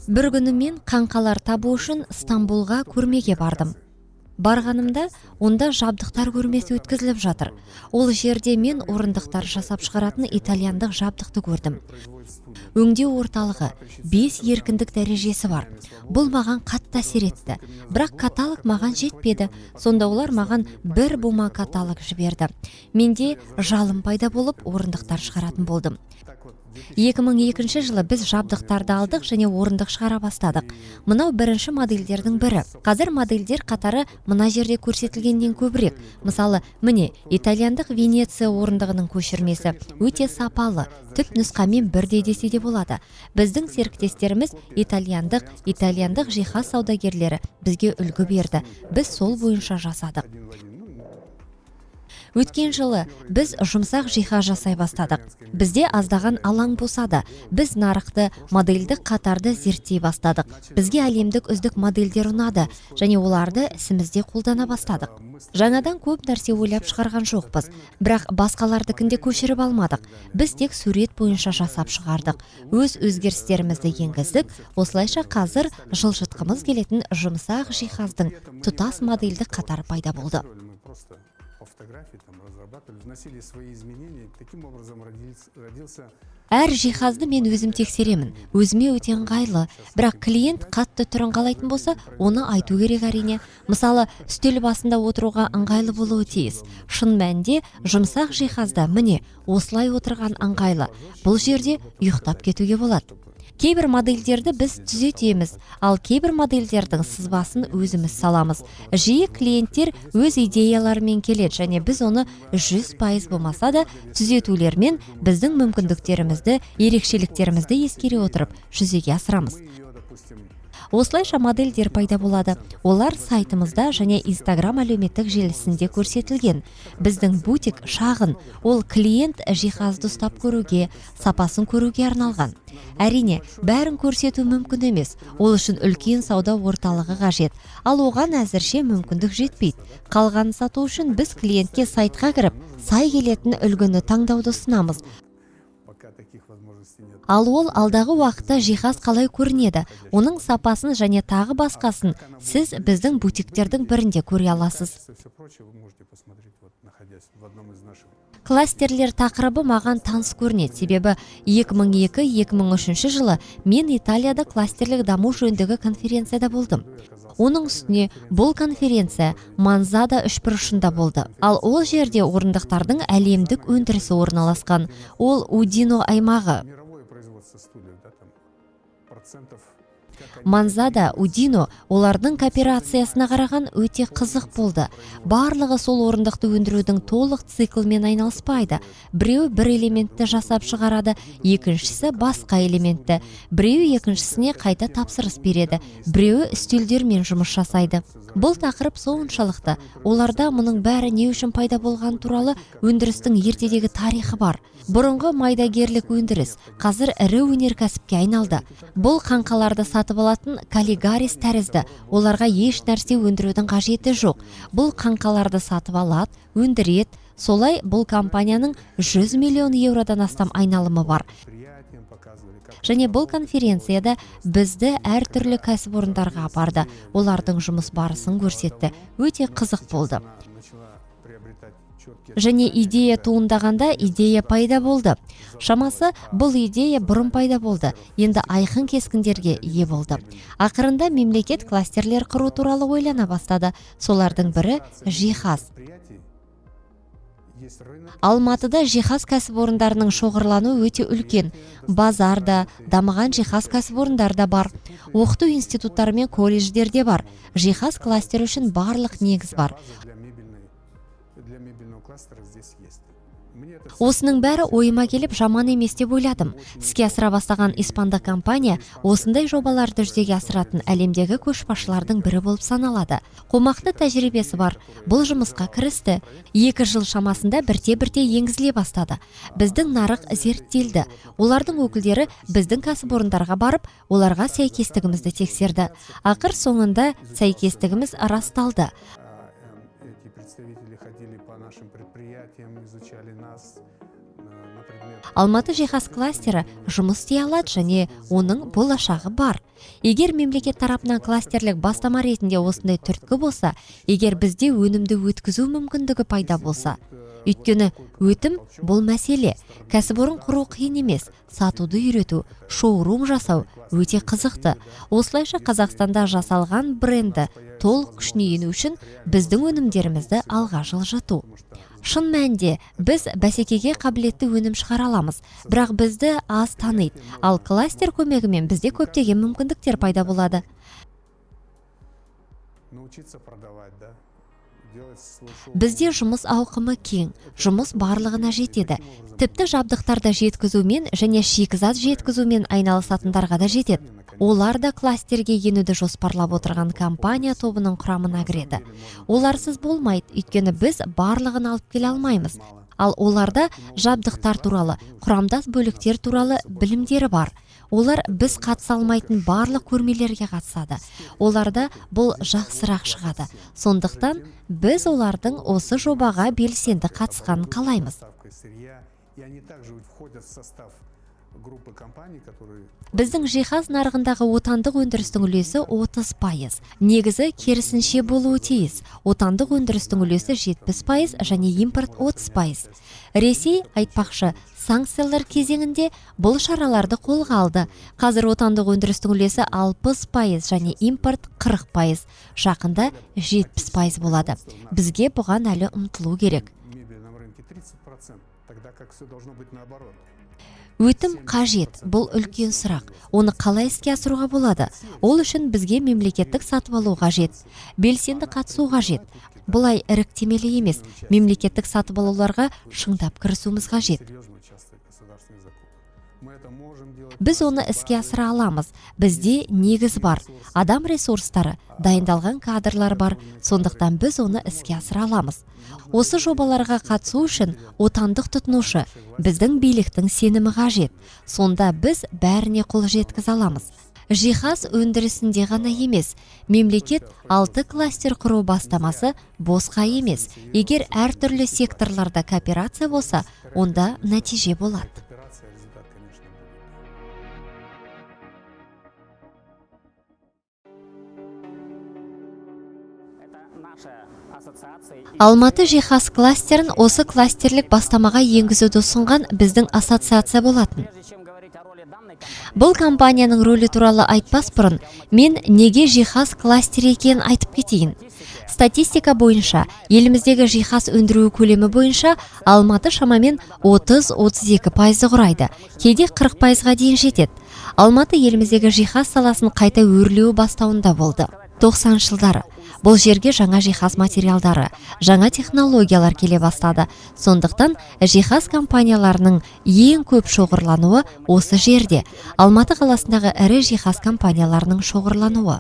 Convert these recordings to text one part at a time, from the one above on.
Бір күні мен қаңқалар табу үшін Стамбулға көрмеге бардым. Барғанымда онда жабдықтар көрмесі өткізіліп жатыр. Ол жерде мен орындықтар жасап шығаратын итальяндық жабдықты көрдім. Өңдеу орталығы 5 еркіндік дәрежесі бар. Бұл маған қатты әсер етті. Бірақ каталог маған жетпеді. Сонда олар маған бір бума каталог жіберді. Менде жалын пайда болып орындықтар шығаратын болдым. 2002 жылы біз жабдықтарды алдық және орындық шығара бастадық. Мынау бірінші модельдердің бірі. Қазір модельдер қатары мына жерде көрсетілгеннен көбірек. Мысалы, міне, итальяндық Венеция орындығының көшірмесі өте сапалы, түп нұсқамен бірдей десе де болады. Біздің серіктестеріміз итальяндық жиһаз саудагерлері бізге үлгі берді. Біз сол бойынша жасадық. Өткен жылы біз жұмсақ жиһаз жасай бастадық. Бізде аздаған алаң босады. Біз нарықты, модельдік қатарды зерттей бастадық. Бізге әлемдік үздік модельдер ұнады және оларды ісімізде қолдана бастадық. Жаңадан көп нәрсе ойлап шығарған жоқпыз, бірақ басқалардікінде көшіріп алмадық. Біз тек сурет бойынша жасап шығардық. Өз өзгерістерімізді енгіздік. Осылайша қазір жылжытқымыз келетін жұмсақ жиһаздың тұтас модельдік қатары пайда болды. Әр жиһазды мен өзім тексеремін. Өзіме өте ыңғайлы, бірақ клиент қатты түрін қалайтын болса, оны айту керек әрине. Мысалы, үстел басында отыруға ыңғайлы болуы тиіс. Шын мәнінде жұмсақ жиһазда міне осылай отырған ыңғайлы. Бұл жерде ұйықтап кетуге болады. Кейбір модельдерді біз түзетеміз, ал кейбір модельдердің сызбасын өзіміз саламыз. Жиі клиенттер өз идеяларымен келеді және біз оны 100% болмаса да түзетулермен біздің мүмкіндіктерімізді, ерекшеліктерімізді ескере отырып жүзеге асырамыз. Осылайша модельдер пайда болады. Олар сайтымызда және Instagram әлеуметтік желісінде көрсетілген. Біздің бутик шағын, ол клиент жиһазды ұстап көруге, сапасын көруге арналған. Әрине, бәрін көрсету мүмкін емес. Ол үшін үлкен сауда орталығы қажет. Ал оған әзірше мүмкіндік жетпейді. Қалғанын сату үшін біз клиентке сайтқа кіріп, сай келетін үлгіні таңдауды ұсынамыз. Ал ол алдағы уақытта жиһаз қалай көрінеді, оның сапасын және тағы басқасын сіз біздің бутиктердің бірінде көре аласыз. Кластерлер тақырыбы маған таныс көрінеді, себебі 2002-2003 жылы мен Италияда кластерлік даму жөніндегі конференцияда болдым. Оның үстіне бұл конференция Манзада үшбұрышында болды. Ал ол жерде орындықтардың әлемдік өндірісі орналасқан. Ол Удино аймағы. Манзада, Удино олардың кооперациясына қараған өте қызық болды. Барлығы сол орындықты өндірудің толық циклмен айналыспайды. Біреу бір элементті жасап шығарады, екіншісі басқа элементті. Біреу екіншісіне қайта тапсырыс береді, біреуі үстелдермен жұмыс жасайды. Бұл тақырып соншалықты. Оларда мұның бәрі не үшін пайда болған туралы өндірістің ертедегі тарихы бар. Бұрынғы майдагерлік өндіріс қазір ірі өнеркәсіпке айналды. Бұл қаңқаларды сатып алатын Каллигарис тәрізді. Оларға еш нәрсе өндірудің қажеті жоқ. Бұл қаңқаларды сатып алады, өндіреді. Солай бұл компанияның 100 миллион еуродан астам айналымы бар. Және бұл конференцияда бізді әртүрлі кәсіпорындарға апарды. Олардың жұмыс барысын көрсетті. Өте қызық болды. Және идея туындағанда идея пайда болды. Шамасы бұл идея бұрын пайда болды. Енді айқын кескіндерге ие болды. Ақырында мемлекет кластерлер құру туралы ойлана бастады. Солардың бірі жиһаз. Алматыда жиһаз кәсіпорындарының шоғырлануы өте үлкен. Базарда, дамыған жиһаз кәсіпорындарда бар. Оқыту институттары мен колледждерде бар. Жиһаз кластері үшін барлық негіз бар. Осының бәрі ойыма келіп жаман емес деп ойладым. Іске асыра бастаған испандық компания осындай жобаларды жүзеге асыратын әлемдегі көшбасшылардың бірі болып саналады. Қомақты тәжірибесі бар. Бұл жұмысқа кірісті. 2 жыл шамасында бірте-бірте енгізіле бастады. Біздің нарық зерттелді. Олардың өкілдері біздің кәсіпорындарға барып, оларға сәйкестігімізді тексерді. Ақыр соңында сәйкестігіміз расталды. Алматы жиһаз кластері жұмыс істей алады және оның болашағы бар. Егер мемлекет тарапынан кластерлік бастама ретінде осындай түрткі болса, егер бізде өнімді өткізу мүмкіндігі пайда болса, өйткені өтім бұл мәселе. Кәсіпорын құру қиын емес, сатуды үйрету, шоурум жасау өте қызықты. Осылайша Қазақстанда жасалған бренді толық күшіне ену үшін біздің өнімдерімізді алға жылжыту. Шын мәнінде біз бәсекеге қабілетті өнім шығара аламыз, бірақ бізді аз таниды, ал кластер көмегімен бізде көптеген мүмкіндіктер пайда болады. Бізде жұмыс ауқымы кең, жұмыс барлығына жетеді. Тіпті жабдықтарды жеткізумен және шикізат жеткізумен айналысатындарға да жетеді. Олар да кластерге енуді жоспарлап отырған компания тобының құрамына кіреді. Оларсыз болмайды, өйткені біз барлығын алып келе алмаймыз. Ал оларда жабдықтар туралы, құрамдас бөліктер туралы білімдері бар. Олар біз қатыса алмайтын барлық көрмелерге қатысады. Оларда бұл жақсырақ шығады. Сондықтан біз олардың осы жобаға белсенді қатысқанын қалаймыз. Біздің жиһаз нарығындағы отандық өндірістің үлесі 30%. Негізі керісінше болуы тиіс. Отандық өндірістің үлесі 70% және импорт 30%. Ресей, айтпақшы, санкциялар кезеңінде бұл шараларды қолға алды. Қазір отандық өндірістің үлесі 60% және импорт 40%. Жақында 70% болады. Бізге бұған әлі ұмтылу керек. Өтім қажет, бұл үлкен сұрақ. Оны қалай іске асыруға болады? Ол үшін бізге мемлекеттік сатып алу қажет. Белсенді қатысу қажет. Бұлай іріктемелі емес, мемлекеттік сатып алуларға шыңдап кірісуіміз қажет. Біз оны іске асыра аламыз. Бізде негіз бар. Адам ресурстары, дайындалған кадрлар бар. Сондықтан біз оны іске асыра аламыз. Осы жобаларға қатысу үшін отандық тұтынушы, біздің биліктің сенімі қажет. Сонда біз бәріне қол жеткізе аламыз. Жиһаз өндірісінде ғана емес, мемлекет 6 кластер құру бастамасы босқа емес. Егер әртүрлі секторларда кооперация болса, онда нәтиже болады. Алматы жиһаз кластерін осы кластерлік бастамаға енгізуді ұсынған біздің ассоциация болатын. Бұл компанияның рөлі туралы айтпас бұрын, мен неге жиһаз кластер екенін айтып кетейін. Статистика бойынша, еліміздегі жиһаз өндіру көлемі бойынша Алматы шамамен 30-32% құрайды, кейде 40%-ға дейін жетеді. Алматы еліміздегі жиһаз саласын қайта өрлеу бастауында болды. 90 жылдары. Бұл жерге жаңа жиһаз материалдары, жаңа технологиялар келе бастады. Сондықтан жиһаз компанияларының ең көп шоғырлануы осы жерде. Алматы қаласындағы ірі жиһаз компанияларының шоғырлануы.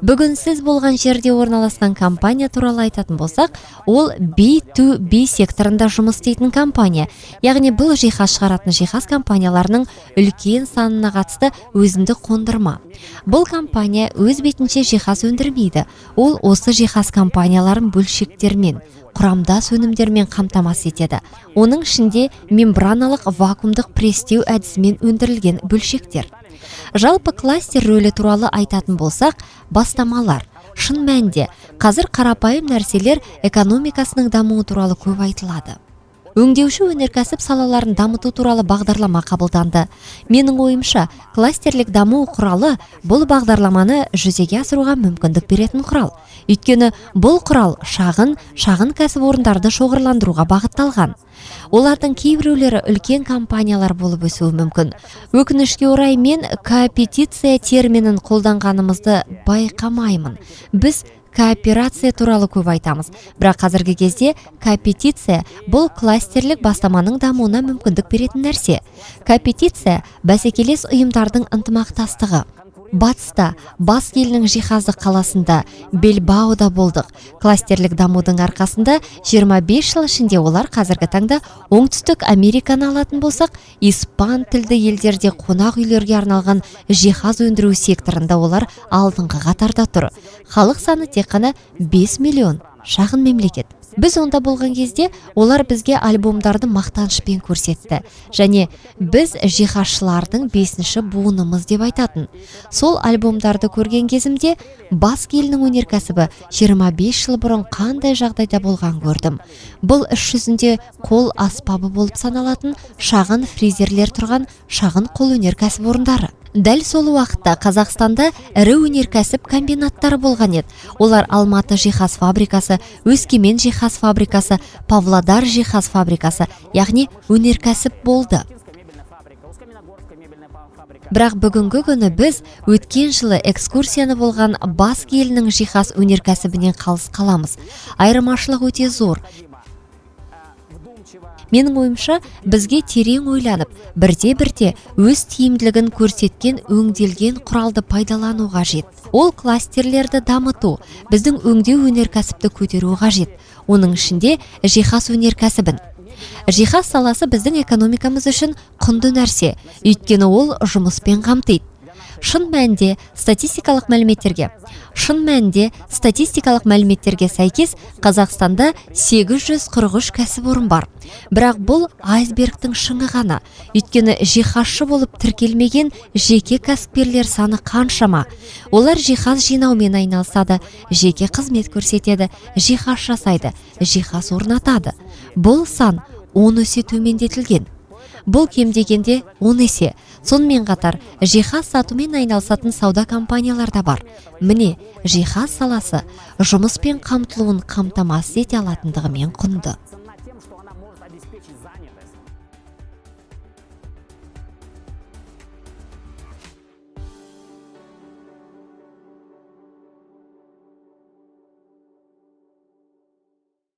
Бүгін сіз болған жерде орналасқан компания туралы айтатын болсақ, ол B2B секторында жұмыс істейтін компания. Яғни бұл жиһаз шығаратын жиһаз компанияларының үлкен санына қатысты өзіндік қондырма. Бұл компания өз бетінше жиһаз өндірмейді. Ол осы жиһаз компанияларын бөлшектермен, құрамдас өнімдермен қамтамасыз етеді. Оның ішінде мембраналық вакуумдық престеу әдісімен өндірілген бөлшектер. Жалпы кластер рөлі туралы айтатын болсақ, бастамалар. Шын мәнінде, қазір қарапайым нәрселер экономикасының дамуы туралы көп айтылады. Өңдеуші өнеркәсіп салаларын дамыту туралы бағдарлама қабылданды. Менің ойымша, кластерлік даму құралы бұл бағдарламаны жүзеге асыруға мүмкіндік беретін құрал. Өйткені бұл құрал шағын кәсіпорындарды шоғырландыруға бағытталған. Олардың кейбіреулері үлкен компаниялар болып өсуі мүмкін. Өкінішке орай мен кооперация терминін қолданғанымызды байқамаймын. Біз кооперация туралы көп айтамыз, бірақ қазіргі кезде кооперация бұл кластерлік бастаманың дамуына мүмкіндік беретін нәрсе. Кооперация бәсекелес ұйымдардың ынтымақтастығы. Батыста, бас елінің жиһаздық қаласында, Бильбаода болдық. Кластерлік дамудың арқасында 25 жыл ішінде олар қазіргі таңда Оңтүстік Американы алатын болсақ, испан тілді елдерде қонақ үйлерге арналған жиһаз өндіру секторында олар алдыңғы қатарда тұр. Халық саны тек қана 5 миллион, шағын мемлекет. Біз онда болған кезде олар бізге альбомдарды мақтанышпен көрсетті және біз жиһазшылардың 5-ші буынымыз деп айтатын. Сол альбомдарды көрген кезімде Баск елінің өнеркәсібі 25 жыл бұрын қандай жағдайда болған көрдім. Бұл іс жүзінде қол аспабы болып саналатын шағын фрезерлер тұрған шағын қол өнеркәсіп орындары. Дәл сол уақытта Қазақстанда ірі өнеркәсіп комбинаттары болған еді. Олар Алматы жиһаз фабрикасы, Өскемен жиһаз фабрикасы, Павлодар жиһаз фабрикасы, яғни өнеркәсіп болды. Бірақ бүгінгі күні біз өткен жылы экскурсияны болған Баск елінің жиһаз өнеркәсібінен қалыс қаламыз. Айырмашылық өте зор. Менің ойымша, бізге терең ойланып, бірте-бірте өз тиімділігін көрсеткен өңделген құралды пайдалану қажет. Ол кластерлерді дамыту, біздің өңдеу өнеркәсіпті көтеру қажет. Оның ішінде жиһаз өнеркәсібін. Жиһаз саласы біздің экономикамыз үшін құнды нәрсе, өйткені ол жұмыспен қамтиды. Шын мәнде статистикалық мәліметтерге сәйкес Қазақстанда 843 кәсіпорын бар. Бірақ бұл айсбергтің шыңы ғана. Өйткені жиһазшы болып тіркелмеген жеке кәсіпкерлер саны қаншама. Олар жиһаз жинаумен айналысады, жеке қызмет көрсетеді, жиһаз жасайды, жиһаз орнатады. Бұл сан 10 есе төмендетілген. Бұл кем дегенде 10 есе. Сонымен қатар, жиһаз сатумен айналысатын сауда компаниялар да бар. Міне, жиһаз саласы жұмыспен қамтылуын қамтамасыз ете алатындығымен құнды.